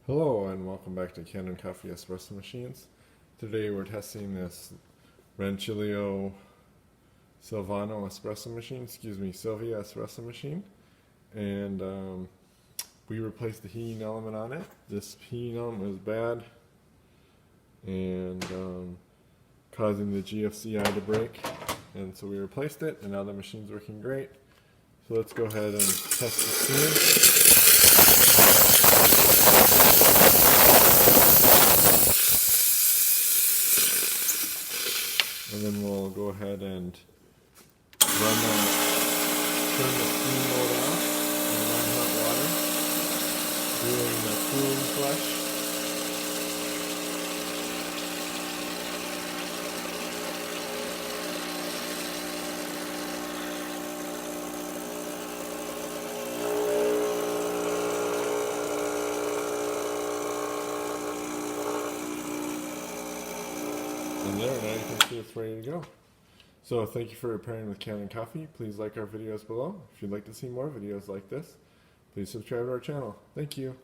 Hello and welcome back to Kanen Coffee Espresso Machines. Today we're testing this Rancilio Silvia espresso machine, and we replaced the heating element on it. This heating element was bad and causing the GFCI to break, and so we replaced it, and now the machine's working great. So let's go ahead and test the steam. And then we'll go ahead and turn the steam mode off and run hot water, doing the cooling flush. And there, now you can see it's ready to go. So thank you for pairing with Kanen Coffee. Please like our videos below. If you'd like to see more videos like this, please subscribe to our channel. Thank you.